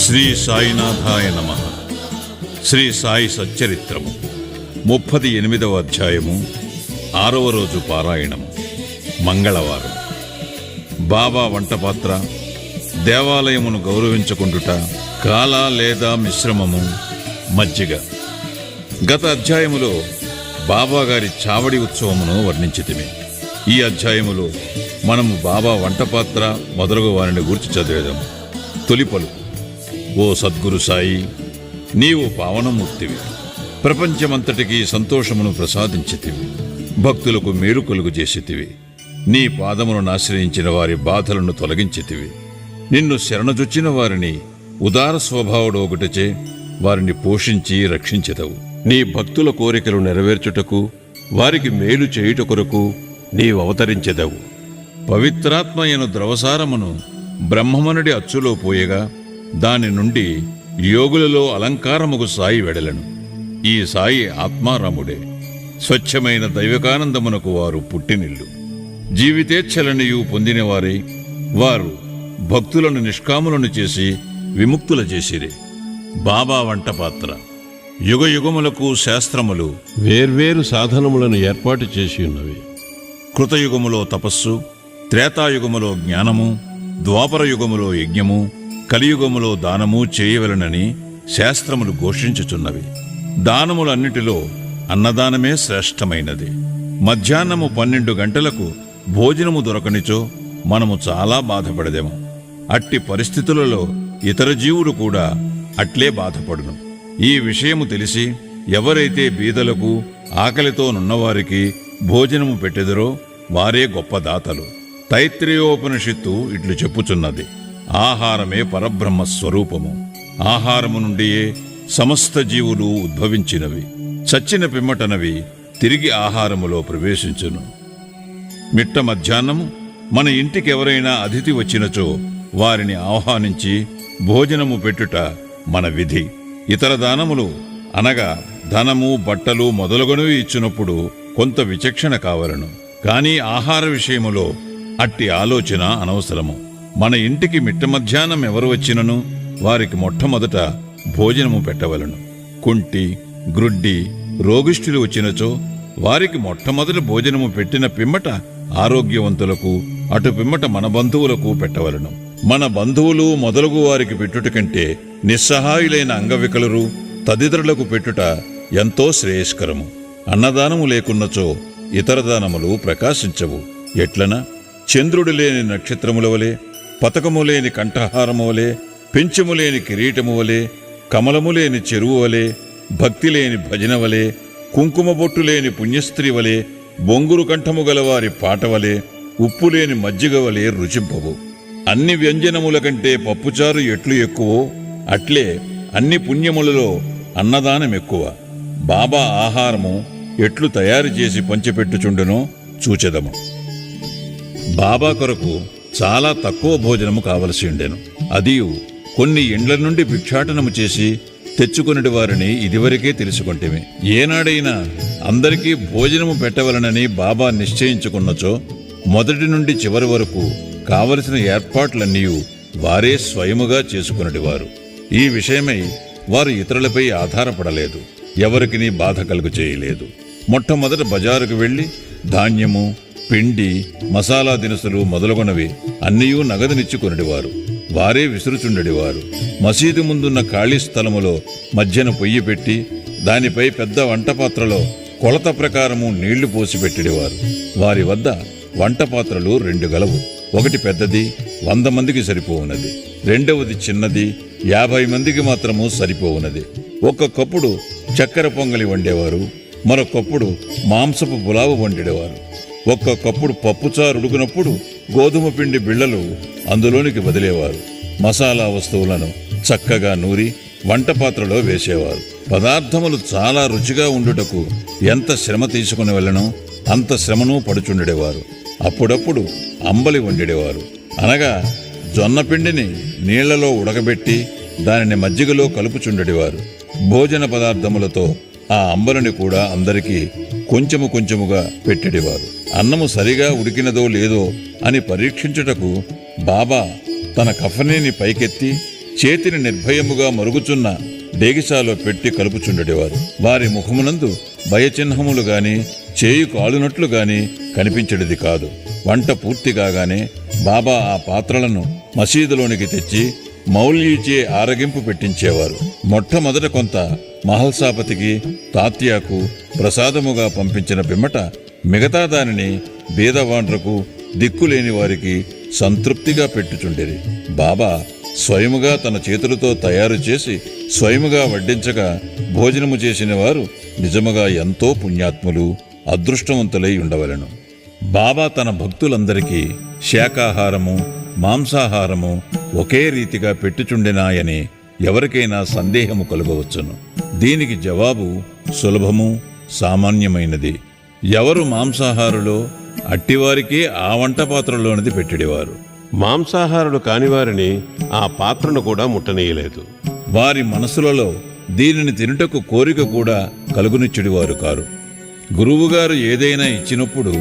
శ్రీ సాయినాథాయ నమః. శ్రీ సాయి సచ్చరిత్రము 38వ అధ్యాయము 6వ రోజు పారాయణము. మంగళవారం. బాబా వంటపాత్ర, దేవాలయమును గౌరవించుకుంటుట, కాల లేదా మిశ్రమము, మజ్జిగ. గత అధ్యాయములో బాబాగారి చావడి ఉత్సవమును వర్ణించితిమి. ఈ అధ్యాయములో మనము బాబా వంటపాత్ర మొదలగు వారిని గూర్చి చదివేదాము. తొలి పలుకు: ఓ సద్గురు సాయి, నీవు పావనమూర్తివి. ప్రపంచమంతటికీ సంతోషమును ప్రసాదించితివి. భక్తులకు మేలు కలుగు చేసితివి. నీ పాదములను ఆశ్రయించిన వారి బాధలను తొలగించితివి. నిన్ను శరణజొచ్చిన వారిని ఉదార స్వభావుడు ఒకటిచే వారిని పోషించి రక్షించెదవు. నీ భక్తుల కోరికలు నెరవేర్చుటకు, వారికి మేలు చేయుట కొరకు నీవు అవతరించెదవు. పవిత్రాత్మయను ద్రవసారమును బ్రహ్మమునుడి అచ్చులో పోయగా దాని నుండి యోగులలో అలంకారముగు సాయి వెడలను. ఈ సాయి ఆత్మారాముడే. స్వచ్ఛమైన దైవకానందమునకు వారు పుట్టినిల్లు. జీవితేచ్ఛలనియు పొందినవారై వారు భక్తులను నిష్కాములను చేసి విముక్తుల చేసిరే. బాబా వంటపాత్ర. యుగయుగములకు శాస్త్రములు వేర్వేరు సాధనములను ఏర్పాటు చేసి ఉన్నవి. కృతయుగములో తపస్సు, త్రేతాయుగములో జ్ఞానము, ద్వాపరయుగములో యజ్ఞము, కలియుగములో దానము చేయవలనని శాస్త్రములు ఘోషించుచున్నవి. దానములన్నిటిలో అన్నదానమే శ్రేష్టమైనది. మధ్యాహ్నము 12 గంటలకు భోజనము దొరకనిచో మనము చాలా బాధపడదేము. అట్టి పరిస్థితులలో ఇతర జీవులు కూడా అట్లే బాధపడును. ఈ విషయము తెలిసి ఎవరైతే బీదలకు, ఆకలితో నున్నవారికి భోజనము పెట్టెదరో వారే గొప్ప దాతలు. తైత్రేయోపనిషత్తు ఇట్లు చెప్పుచున్నది: ఆహారమే పరబ్రహ్మ స్వరూపము. ఆహారము నుండియే సమస్త జీవులు ఉద్భవించినవి. చచ్చిన పిమ్మటనవి తిరిగి ఆహారములో ప్రవేశించును. మిట్ట మధ్యాహ్నము మన ఇంటికి ఎవరైనా అతిథి వచ్చినచో వారిని ఆహ్వానించి భోజనము పెట్టుట మన విధి. ఇతర దానములు అనగా ధనము, బట్టలు మొదలగునవి ఇచ్చినప్పుడు కొంత విచక్షణ కావలను. కానీ ఆహార విషయములో అట్టి ఆలోచన అనవసరము. మన ఇంటికి మిట్ట మధ్యాహ్నం ఎవరు వచ్చినను వారికి మొట్టమొదట భోజనము పెట్టవలను. కుంటి, గ్రుడ్డి, రోగిష్ఠులు వచ్చినచో వారికి మొట్టమొదటి భోజనము పెట్టిన పిమ్మట ఆరోగ్యవంతులకు, అటు పిమ్మట మన బంధువులకు పెట్టవలను. మన బంధువులు మొదలగు వారికి పెట్టుట కంటే నిస్సహాయులైన అంగవికలురు తదితరులకు పెట్టుట ఎంతో శ్రేయస్కరము. అన్నదానము లేకున్నచో ఇతర దానములు ప్రకాశించవు. ఎట్లన? చంద్రుడు లేని నక్షత్రముల వలె, పతకము లేని కంఠహారము వలె, పెంచము లేని కిరీటము వలె, కమలము లేని చెరువు వలె, భక్తి లేని భజన వలె, కుంకుమ బొట్టు లేని పుణ్యస్త్రీ వలె, బొంగురు కంఠము గలవారి పాట వలె, ఉప్పు లేని మజ్జిగ వలె రుచింపవు. అన్ని వ్యంజనముల కంటే పప్పుచారు ఎట్లు ఎక్కువో అట్లే అన్ని పుణ్యములలో అన్నదానం ఎక్కువ. బాబా ఆహారము ఎట్లు తయారు చేసి పంచిపెట్టుచుండునో చూచెదము. బాబా కొరకు చాలా తక్కువ భోజనము కావలసి ఉండెను. అదియు కొన్ని ఇండ్ల నుండి భిక్షాటనము చేసి తెచ్చుకొనిటి వారిని ఇదివరకే తెలుసుకొంటిమి. ఏనాడైనా అందరికీ భోజనము పెట్టవలనని బాబా నిశ్చయించుకున్నచో మొదటి నుండి చివరి వరకు కావలసిన ఏర్పాట్లన్నీ వారే స్వయముగా చేసుకునేటివారు. ఈ విషయమై వారు ఇతరులపై ఆధారపడలేదు. ఎవరికి బాధ కలుగు చేయలేదు. మొట్టమొదట బజారుకు వెళ్లి ధాన్యము, పిండి, మసాలా దినుసులు మొదలగునవి అన్నీయూ నగదునిచ్చుకొనిటివారు. వారే విసురుచుండెడివారు. మసీదు ముందున్న ఖాళీ స్థలములో మధ్యన పొయ్యి పెట్టి దానిపై పెద్ద వంటపాత్రలో కొలత ప్రకారము నీళ్లు పోసి పెట్టిడివారు. వారి వద్ద వంటపాత్రలు 2 గలవు. ఒకటి పెద్దది, 100 మందికి సరిపోవునది. రెండవది చిన్నది, 50 మందికి మాత్రము సరిపోవునది. ఒక్కొక్కప్పుడు చక్కెర పొంగలి వండేవారు, మరొకప్పుడు మాంసపు పులావు వండేవారు. ఒక్కొక్కప్పుడు పప్పుచారు ఉడుకునప్పుడు గోధుమ పిండి బిళ్ళలు అందులోనికి వదిలేవారు. మసాలా వస్తువులను చక్కగా నూరి వంటపాత్రలో వేసేవారు. పదార్థములు చాలా రుచిగా ఉండుటకు ఎంత శ్రమ తీసుకుని వెళ్ళనో అంత శ్రమను పడుచుండేవారు. అప్పుడప్పుడు అంబలి వండేవారు. అనగా జొన్న పిండిని నీళ్లలో ఉడకబెట్టి దానిని మజ్జిగలో కలుపుచుండేవారు. భోజన పదార్థములతో ఆ అంబలిని కూడా అందరికీ కొంచెము కొంచెముగా పెట్టేవారు. అన్నము సరిగా ఉడికినదో లేదో అని పరీక్షించుటకు బాబా తన కఫనీని పైకెత్తి చేతిని నిర్భయముగా మరుగుచున్న డేగిసాలో పెట్టి కలుపుచుండెడివారు. వారి ముఖమునందు భయచిహ్నములు గాని చేయి కాలునట్లు గాని కనిపించడిది కాదు. వంట పూర్తి కాగానే బాబా ఆ పాత్రలను మసీదులోనికి తెచ్చి మౌల్యీచే ఆరగింపు పెట్టించేవారు. మొట్టమొదట కొంత మహల్సాపతికి తాత్యాకు ప్రసాదముగా పంపించిన పిమ్మట మిగతా దానిని బీదవాండ్రకు దిక్కులేని వారికి సంతృప్తిగా పెట్టుచుండేది. బాబా స్వయముగా తన చేతులతో తయారు చేసి స్వయముగా వడ్డించగా భోజనము చేసిన వారు నిజముగా ఎంతో పుణ్యాత్ములు, అదృష్టవంతులై ఉండవలెను. బాబా తన భక్తులందరికీ శాకాహారము మాంసాహారము ఒకే రీతిగా పెట్టుచుండెనాయని ఎవరికైనా సందేహము కలుగవచ్చును. దీనికి జవాబు సులభము, సామాన్యమైనది. ఎవరు మాంసాహారులో అట్టివారికే ఆ వంట పాత్రలోనిది పెట్టిడేవారు. మాంసాహారులు కానివారిని ఆ పాత్రను కూడా ముట్టనీయలేదు. వారి మనసులలో దీనిని తినుటకు కోరిక కూడా కలుగునిచ్చుడివారు కారు. గురువుగారు ఏదైనా ఇచ్చినప్పుడు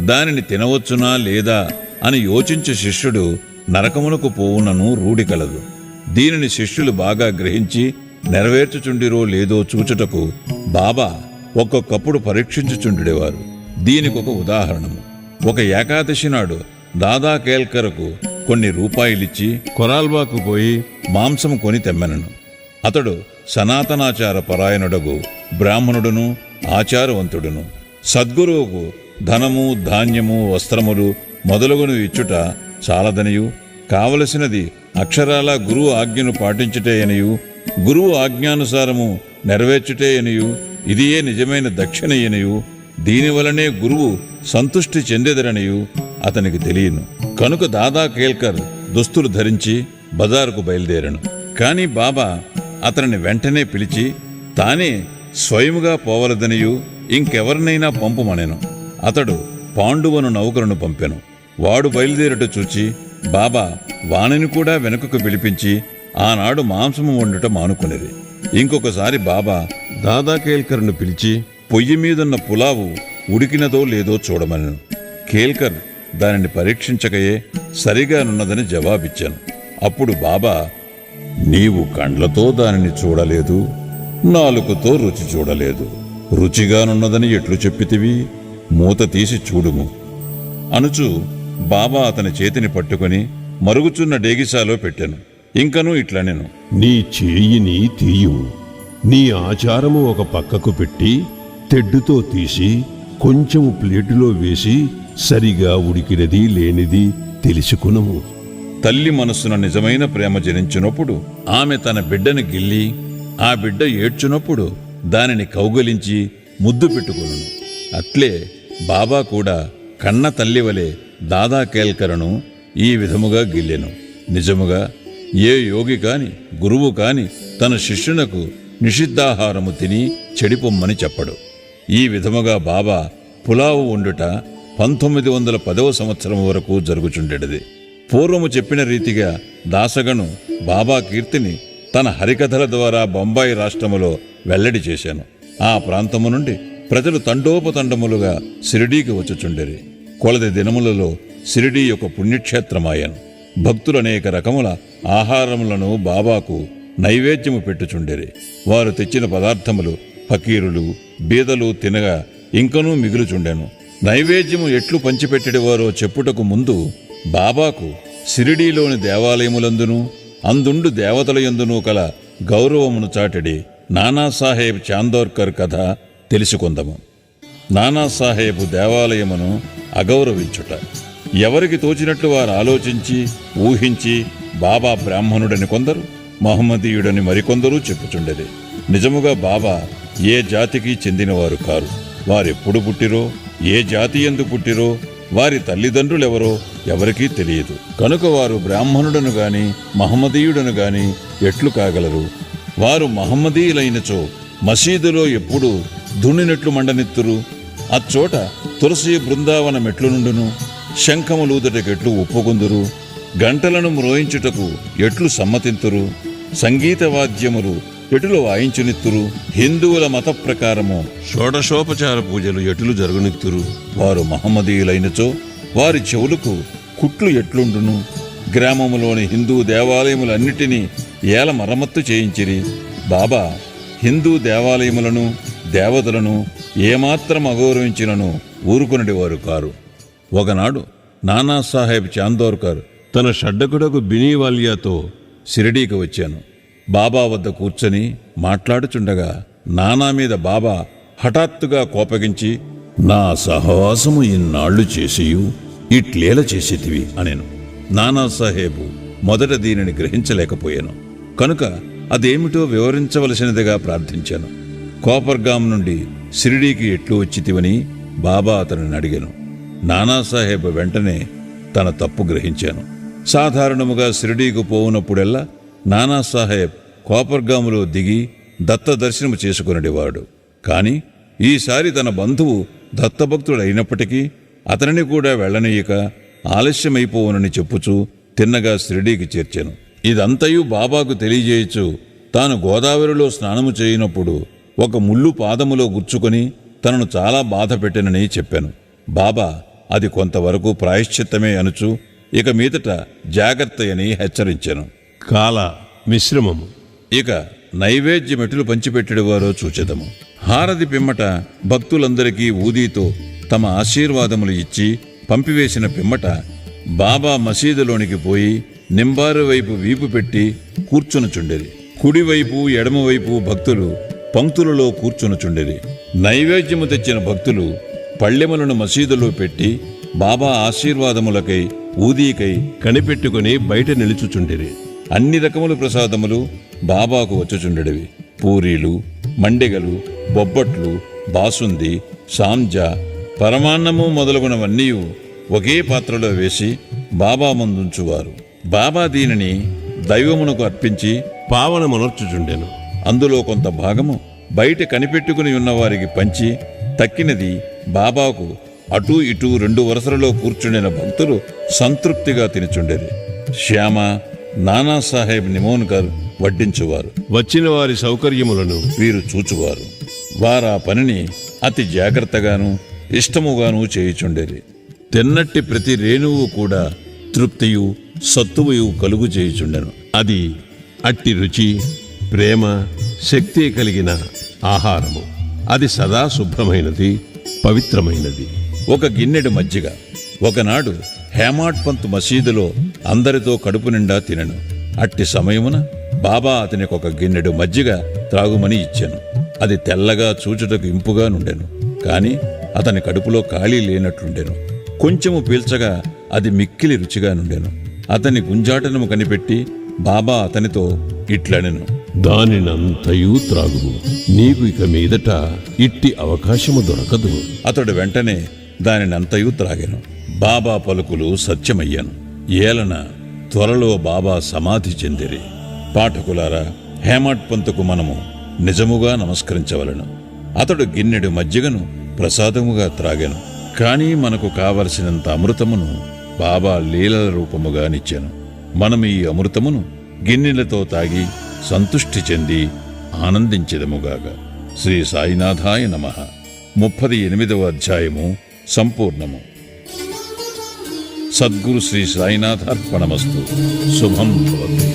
దానిని తినవచ్చునా లేదా అని యోచించే శిష్యుడు నరకమునకు పోవునను రూఢి కలదు. దీనిని శిష్యులు బాగా గ్రహించి నెరవేర్చుచుండిరో లేదో చూచుటకు బాబా ఒక్కొక్కప్పుడు పరీక్షించుచుండేవారు. దీనికొక ఉదాహరణము. ఒక ఏకాదశి నాడు దాదా కేల్కర్కు కొన్ని రూపాయలిచ్చి కొరాల్బాకు పోయి మాంసము కొని తెమ్మెనను. అతడు సనాతనాచార పరాయణుడగు బ్రాహ్మణుడును ఆచారవంతుడును. సద్గురువుకు ధనము ధాన్యము వస్త్రములు మొదలగునవి ఇచ్చుట చాలదనియు, కావలసినది అక్షరాల గురువు ఆజ్ఞను పాటించుటే అనియు, గురువు ఆజ్ఞానుసారము నెరవేర్చుటే అనియు, ఇదియే నిజమైన దక్షిణ అనియు, దీనివలనే గురువు సంతుష్టి చెందెదరనియు అతనికి తెలియను. కనుక దాదా కేల్కర్ దుస్తులు ధరించి బజారుకు బయలుదేరను. కాని బాబా అతనిని వెంటనే పిలిచి తానే స్వయముగా పోవలదనియు ఇంకెవరినైనా పంపుమనెను. అతడు పాండువను నౌకరును పంపెను. వాడు బయలుదేరట చూచి బాబా వానిని కూడా వెనుకకు పిలిపించి ఆనాడు మాంసము వండుట మానుకునేది. ఇంకొకసారి బాబా దాదా కేల్కర్ను పిలిచి పొయ్యి మీదున్న పులావు ఉడికినదో లేదో చూడమనెను. కేల్కర్ దానిని పరీక్షించకయే సరిగానున్నదని జవాబిచ్చాను. అప్పుడు బాబా, నీవు కండ్లతో దానిని చూడలేదు, నాలుకతో రుచి చూడలేదు, రుచిగానున్నదని ఎట్లు చెప్పితివి? మూత తీసి చూడుము అనుచు బాబా అతని చేతిని పట్టుకుని మరుగుచున్న డేగిసాలో పెట్టెను. ఇంకనూ ఇట్లనెను, నీ చేయిని తీయుము, నీ ఆచారము ఒక పక్కకు పెట్టి తెడ్డుతో తీసి కొంచెము ప్లేటులో వేసి సరిగా ఉడికినది లేనిది తెలుసుకునము. తల్లి మనస్సున నిజమైన ప్రేమ జనించినప్పుడు ఆమె తన బిడ్డను గిల్లి, ఆ బిడ్డ ఏడ్చునప్పుడు దానిని కౌగలించి ముద్దు పెట్టుకును. అట్లే బాబా కూడా కన్న తల్లివలే దాదా కేల్కరను ఈ విధముగా గిల్లెను. నిజముగా ఏ యోగి కాని గురువు కాని తన శిష్యునకు నిషిద్ధాహారము తిని చెడిపొమ్మని చెప్పడు. ఈ విధముగా బాబా పులావు వండుట 1910వ సంవత్సరం వరకు జరుగుచుండెడిది. పూర్వము చెప్పిన రీతిగా దాసగను బాబా కీర్తిని తన హరికథల ద్వారా బొంబాయి రాష్ట్రములో వెల్లడి చేశాను. ఆ ప్రాంతము నుండి ప్రజలు తండోపతండములుగా షిరిడీకి వచ్చుచుండెరి. కొలది దినములలో షిరిడీ యొక్క పుణ్యక్షేత్రమాయను. భక్తులనేక రకముల ఆహారములను బాబాకు నైవేద్యము పెట్టుచుండెరి. వారు తెచ్చిన పదార్థములు ఫకీరులు బీదలు తినగా ఇంకనూ మిగులుచుండెను. నైవేద్యము ఎట్లు పంచిపెట్టెడివారో చెప్పుటకు ముందు బాబాకు షిరిడీలోని దేవాలయములందునూ అందుండు దేవతలయందునూ కల గౌరవమును చాటెడి నానాసాహెబ్ చాందోర్కర్ కథ తెలుసుకుందాము. నానాసాహెబ్ దేవాలయమును అగౌరవించుట. ఎవరికి తోచినట్లు వారు ఆలోచించి ఊహించి బాబా బ్రాహ్మణుడని కొందరు, మహమ్మదీయుడని మరికొందరూ చెప్పుచుండేది. నిజముగా బాబా ఏ జాతికి చెందినవారు కారు. వారెప్పుడు పుట్టిరో, ఏ జాతి యందు పుట్టిరో, వారి తల్లిదండ్రులెవరో ఎవరికీ తెలియదు. కనుక వారు బ్రాహ్మణుడను గాని మహమ్మదీయుడను గాని ఎట్లు కాగలరు? వారు మహమ్మదీయులైనచో మసీదులో ఎప్పుడు దున్నినట్లు మండనెత్తురు? అచ్చోట తులసి బృందావన మెట్లు నుండును, శంఖములూదుటకెట్లు ఒప్పుకొందురు, గంటలను మ్రోయించుటకు ఎట్లు సమ్మతింతురు, సంగీత వాద్యములు ఎటులు వాయించునిత్తురు, హిందువుల మత ప్రకారము షోడశోపచార పూజలు ఎటులు జరుగునిత్తురు. వారు మహమ్మదీయులైనచో వారి చెవులకు కుట్లు ఎట్లుండును, గ్రామములోని హిందూ దేవాలయములన్నిటినీ ఏల మరమ్మత్తు చేయించిరి. బాబా హిందూ దేవాలయములను దేవతలను ఏమాత్రం అగౌరవించినను ఊరుకునడివారు కారు. ఒకనాడు నానాసాహెబ్ చాందోర్కర్ తన షడ్డకుడకు బినీవాలియాతో షిరిడీకి వచ్చాను. బాబా వద్ద కూర్చొని మాట్లాడుచుండగా నానా మీద బాబా హఠాత్తుగా కోపగించి, నా సహవాసము ఇన్నాళ్లు చేసియు ఇట్లేల చేసేటివి అనేను. నానాసాహెబు మొదట దీనిని గ్రహించలేకపోయాను కనుక అదేమిటో వివరించవలసినదిగా ప్రార్థించాను. కోపర్గాం నుండి షిరిడీకి ఎట్లు వచ్చితివని బాబా అతనిని అడిగాను. నానాసాహెబ్ వెంటనే తన తప్పు గ్రహించాను. సాధారణముగా షిరిడీకి పోవునప్పుడెల్లా నానాసాహెబ్ కోపర్గాములో దిగి దత్త దర్శనము చేసుకునేవాడు. కాని ఈసారి తన బంధువు దత్తభక్తుడైనప్పటికీ అతనిని కూడా వెళ్ళనీయక ఆలస్యమైపోవునని చెప్పుచూ తిన్నగా షిరిడీకి చేర్చాను. ఇదంతయు బాబాకు తెలియజేయచ్చు తాను గోదావరిలో స్నానము చేయనప్పుడు ఒక ముళ్ళు పాదములో గుచ్చుకొని తనను చాలా బాధ పెట్టెనని చెప్పాను. బాబా అది కొంతవరకు ప్రాయశ్చిత్తమే అనుచు ఇక మీదట జాగ్రత్తయని హెచ్చరించాను. కాల మిశ్రమము. ఇక నైవేద్యమెట్లు పంచిపెట్టెడివారో చూచెదము. హారతి పిమ్మట భక్తులందరికీ ఊదీతో తమ ఆశీర్వాదములు ఇచ్చి పంపివేసిన పిమ్మట బాబా మసీదులోనికి పోయి నింబారు వైపు వీపు పెట్టి కూర్చునుచుండెరి. కుడివైపు ఎడమవైపు భక్తులు పంక్తులలో కూర్చునుచుండెరి. నైవేద్యము తెచ్చిన భక్తులు పళ్ళెములను మసీదులో పెట్టి బాబా ఆశీర్వాదములకై ఊదీకై కనిపెట్టుకుని బయట నిలుచుచుండిరి. అన్ని రకముల ప్రసాదములు బాబాకు వచ్చుచుండెడివి. పూరీలు, మండెగలు, బొబ్బట్లు, బాసుంది, సాంజా, పరమాన్నము మొదలగునవన్నీ ఒకే పాత్రలో వేసి బాబా ముందుంచువారు. బాబా దీనిని దైవమునకు అర్పించి పావనమునర్చుచుండెను. అందులో కొంత భాగము బయట కనిపెట్టుకుని ఉన్నవారికి పంచి తక్కినది బాబాకు అటూ ఇటూ 2 వరుసలలో కూర్చుండిన భక్తులు సంతృప్తిగా తినిచుండేది. శ్యామ, నానాసాహెబ్ నిమోన్కర్ వడ్డించువారు. వచ్చిన వారి సౌకర్యములను వీరు చూచువారు. వారా పనిని అతి జాగ్రత్తగాను ఇష్టముగాను చేయుచుండేది. తిన్నట్టి ప్రతి రేణువు కూడా తృప్తియు సత్తువయు కలుగు చేయుచుండెను. అది అట్టి రుచి, ప్రేమ, శక్తి కలిగిన ఆహారము. అది సదా శుభ్రమైనది, పవిత్రమైనది. ఒక గిన్నెడు మజ్జిగ. ఒకనాడు హేమాడ్ పంత్ మసీదులో అందరితో కడుపు నిండా తినెను. అట్టి సమయమున బాబా అతనికి ఒక గిన్నెడు మజ్జిగ త్రాగుమని ఇచ్చాను. అది తెల్లగా చూచుటకు ఇంపుగా నుండెను. కాని అతని కడుపులో ఖాళీ లేనట్లుండెను. కొంచెము పీల్చగా అది మిక్కిలి రుచిగా నుండెను. అతని గుంజాటనము కనిపెట్టి బాబా అతనితో ఇట్లనెను, దానినంతయూ త్రాగుము. నీకు ఇక మీదట ఇట్టి అవకాశము దొరకదు. అతడు వెంటనే దానినంతయూ త్రాగెను. బాబా పలుకులు సత్యమయ్యాను. ఏలన త్వరలో బాబా సమాధి చెందిరి. పాఠకులారా, హేమాడ్ పంతుకు మనము నిజముగా నమస్కరించవలను. అతడు గిన్నెడు మజ్జిగను ప్రసాదముగా త్రాగెను. కానీ మనకు కావలసినంత అమృతమును బాబా లీలల రూపముగా నిచ్చెను. మనం ఈ అమృతమును గిన్నెలతో తాగి సంతుష్టి చెంది ఆనందించెదముగాక. శ్రీ సాయినాథాయ నమః. 38వ అధ్యాయము సంపూర్ణము. సద్గురు శ్రీ సాయినాథార్పణమస్తు. శుభం భవతు.